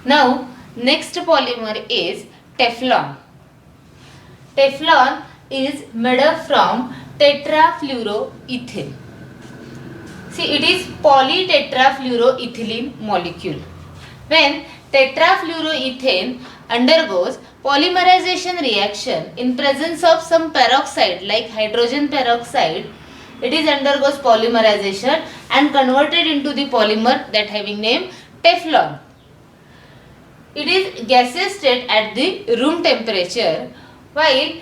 Now, next polymer is Teflon. Teflon is made up from tetrafluoroethane. See, it is polytetrafluoroethylene molecule. When tetrafluoroethane undergoes polymerization reaction in presence of some peroxide like hydrogen peroxide, it is undergoes polymerization and converted into the polymer that having name Teflon. It is gaseous state at the room temperature while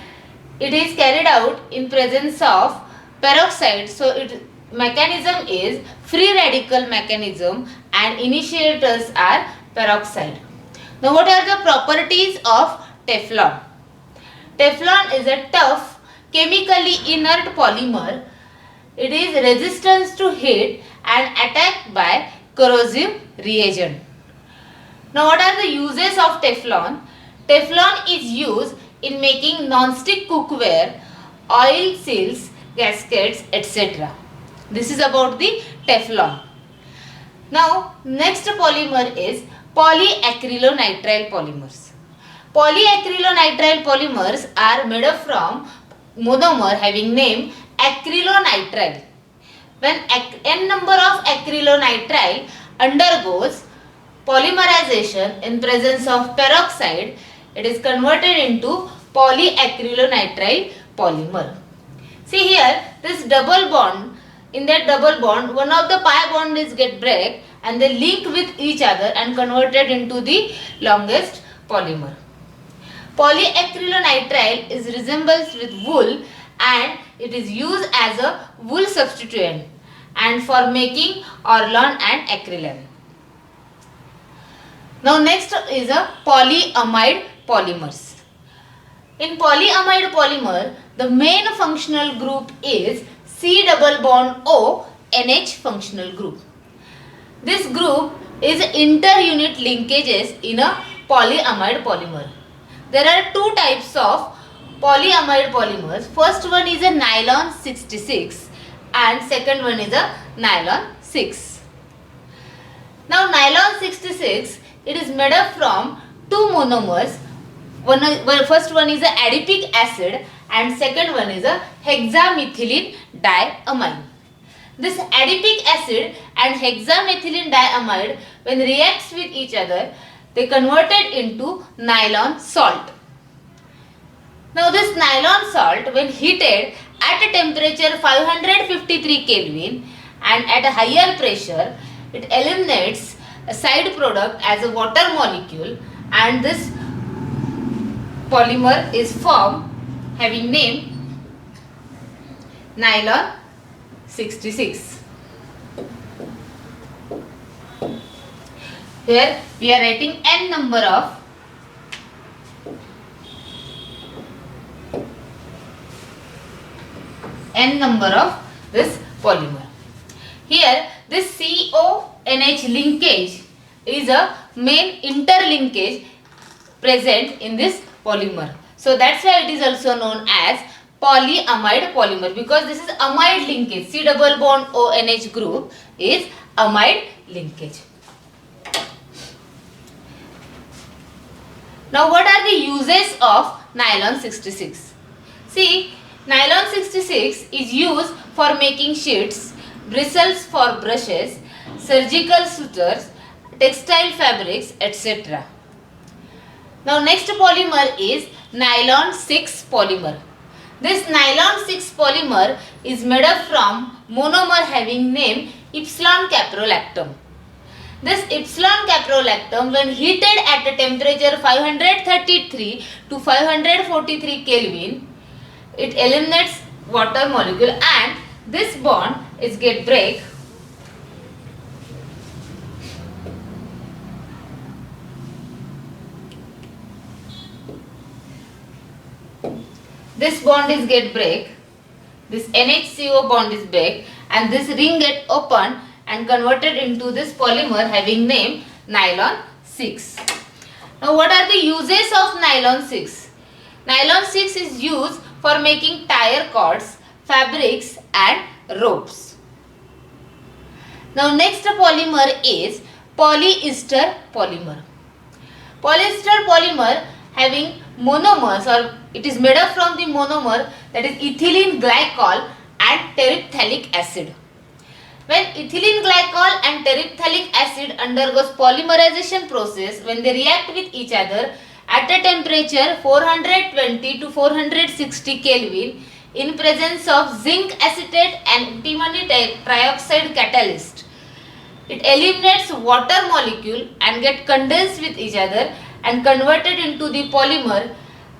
it is carried out in presence of peroxide. So its mechanism is free radical mechanism and initiators are peroxide. Now what are the properties of Teflon? Teflon is a tough, chemically inert polymer. It is resistant to heat and attacked by corrosive reagent. Now what are the uses of Teflon? Teflon is used in making non-stick cookware, oil seals, gaskets, etc. This is about the Teflon. Now next polymer is polyacrylonitrile polymers. Polyacrylonitrile polymers are made up from monomer having name acrylonitrile. When n number of acrylonitrile undergoes polymerization in presence of peroxide, it is converted into polyacrylonitrile polymer. See here, this double bond, in that double bond, one of the pi bond is get break and they link with each other and converted into the longest polymer. Polyacrylonitrile is resembles with wool and it is used as a wool substituent and for making Orlon and acrylic. Now next is a polyamide polymers. In polyamide polymer, the main functional group is C double bond O NH functional group. This group is inter-unit linkages in a polyamide polymer. There are two types of polyamide polymers. First one is a nylon 66 and second one is a nylon 6. Now nylon 66, it is made up from two monomers. First one is a adipic acid and second one is a hexamethylene diamine. This adipic acid and hexamethylene diamide, when reacts with each other, they converted into nylon salt. Now this nylon salt, when heated at a temperature 553 Kelvin and at a higher pressure, it eliminates a side product as a water molecule and this polymer is formed having name nylon 66. Here we are writing n number of this polymer. Here this CONH linkage is a main interlinkage present in this polymer. So that's why it is also known as polyamide polymer because this is amide linkage. C double bond ONH group is amide linkage. Now what are the uses of nylon 66? See, nylon 66 is used for making sheets, bristles for brushes, surgical sutures, textile fabrics, etc. Now next polymer is nylon 6 polymer. This nylon 6 polymer is made up from monomer having name epsilon caprolactam. This epsilon caprolactam when heated at a temperature 533 to 543 Kelvin, it eliminates water molecule and this bond is get break. This bond is get break, this NHCO bond is break and this ring get opened and converted into this polymer having name nylon 6. Now what are the uses of nylon 6? Nylon 6 is used for making tire cords, fabrics and ropes. Now next polymer is polyester polymer. Polyester polymer having monomers, or it is made up from the monomer, that is ethylene glycol and terephthalic acid. When ethylene glycol and terephthalic acid undergoes polymerization process, when they react with each other at a temperature 420 to 460 Kelvin in presence of zinc acetate and antimony trioxide catalyst, it eliminates water molecule and get condensed with each other and converted into the polymer,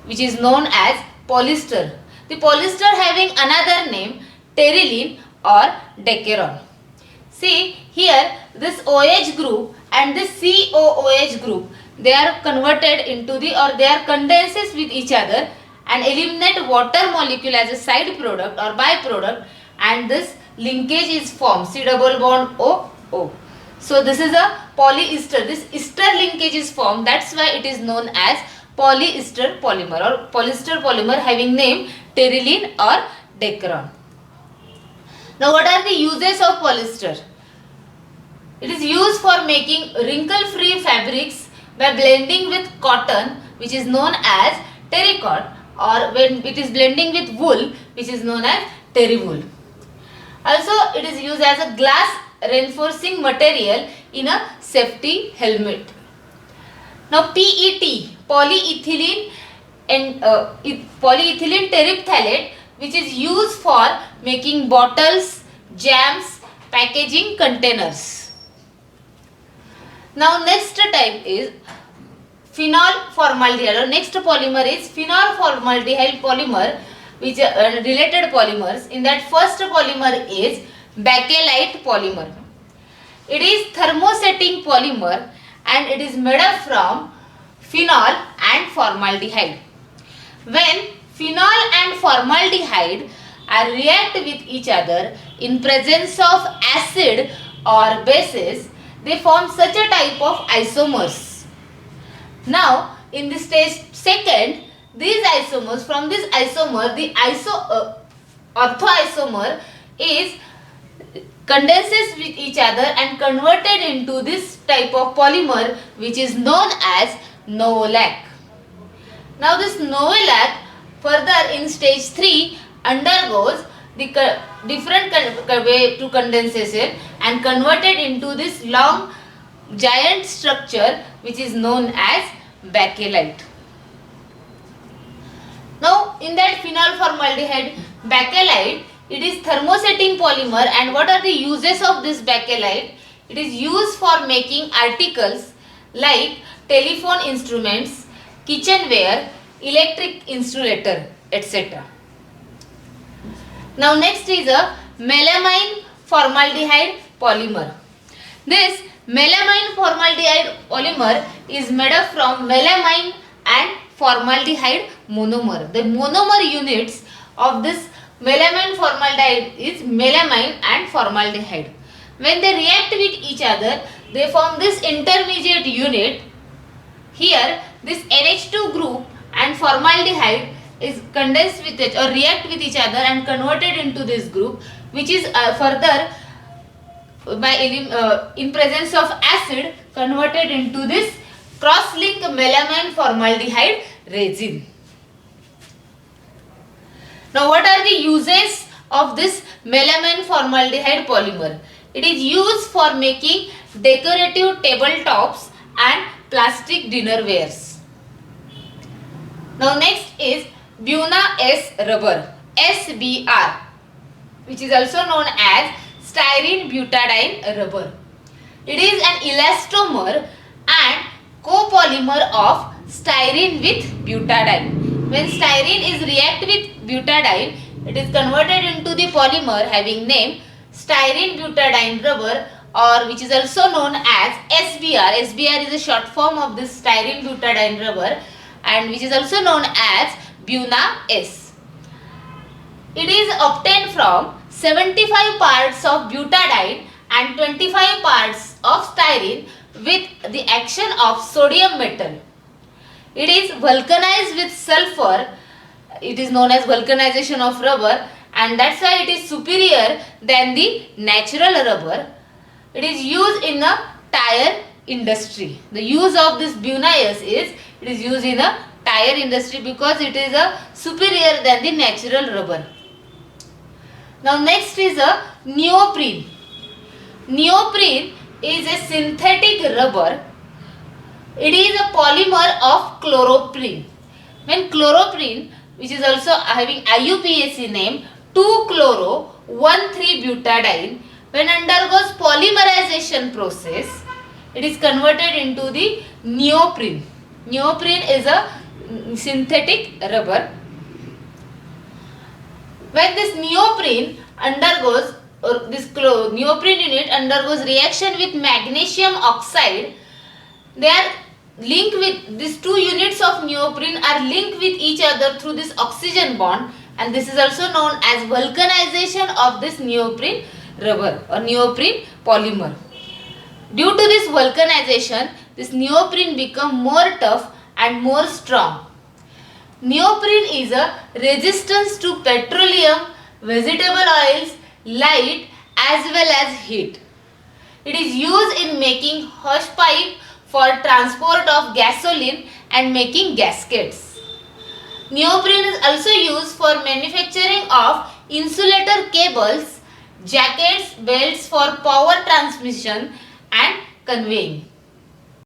which is known as polyester. The polyester having another name terylene or decaron. See here, this OH group and this COOH group, they are converted into the, or they are condenses with each other and eliminate water molecule as a side product or byproduct, and this linkage is formed, C double bond O. So this is a polyester. This ester linkage is formed. That's why it is known as polyester polymer or polyester polymer having name terylene or decaron. Now what are the uses of polyester? It is used for making wrinkle-free fabrics by blending with cotton, which is known as terrycot, or when it is blending with wool, which is known as terrywool. Also, it is used as a glass reinforcing material in a safety helmet. Now PET, polyethylene and polyethylene terephthalate, which is used for making bottles, jams, packaging containers. Now next type is phenol formaldehyde, or next polymer is phenol formaldehyde polymer, which are related polymers. In that first polymer is bakelite polymer. It is thermosetting polymer and it is made up from phenol and formaldehyde. When phenol and formaldehyde are react with each other in presence of acid or bases, they form such a type of isomers. Now in the stage second, these isomers, from this isomer, the orthoisomer is condenses with each other and converted into this type of polymer, which is known as novolac. Now this novolac further in stage 3 undergoes the different way to condensation and converted into this long giant structure, which is known as bakelite. Now in that phenol formaldehyde bakelite, it is thermosetting polymer, and what are the uses of this bakelite? It is used for making articles like telephone instruments, kitchenware, electric insulator, etc. Now next is a melamine formaldehyde polymer. This melamine formaldehyde polymer is made up from melamine and formaldehyde monomer. The monomer units of this melamine formaldehyde is melamine and formaldehyde. When they react with each other, they form this intermediate unit. Here this NH2 group and formaldehyde is condensed with it or react with each other and converted into this group, which is further by in presence of acid converted into this cross-linked melamine formaldehyde resin. Now what are the uses of this melamine formaldehyde polymer? It is used for making decorative tabletops and plastic dinnerwares. Now next is Buna S rubber, SBR, which is also known as styrene butadiene rubber. It is an elastomer and copolymer of styrene with butadiene. When styrene is react with butadiene, it is converted into the polymer having name styrene butadiene rubber, or which is also known as SBR. SBR is a short form of this styrene butadiene rubber, and which is also known as Buna S. It is obtained from 75 parts of butadiene and 25 parts of styrene with the action of sodium metal. It is vulcanized with sulfur. It is known as vulcanization of rubber, and that's why it is superior than the natural rubber. It is used in a tire industry. The use of this bunias is, it is used in a tire industry because it is a superior than the natural rubber. Now next is a neoprene. Neoprene is a synthetic rubber. It is a polymer of chloroprene. When chloroprene, which is also having IUPAC name 2-chloro-1,3-butadiene, when undergoes polymerization process, it is converted into the neoprene. Neoprene is a synthetic rubber. When this neoprene undergoes, or this neoprene unit undergoes reaction with magnesium oxide, they are linked with, these two units of neoprene are linked with each other through this oxygen bond, and this is also known as vulcanization of this neoprene rubber or neoprene polymer. Due to this vulcanization, this neoprene become more tough and more strong. Neoprene is a resistance to petroleum, vegetable oils, light as well as heat. It is used in making hose pipe for transport of gasoline and making gaskets. Neoprene is also used for manufacturing of insulator cables, jackets, belts for power transmission and conveying.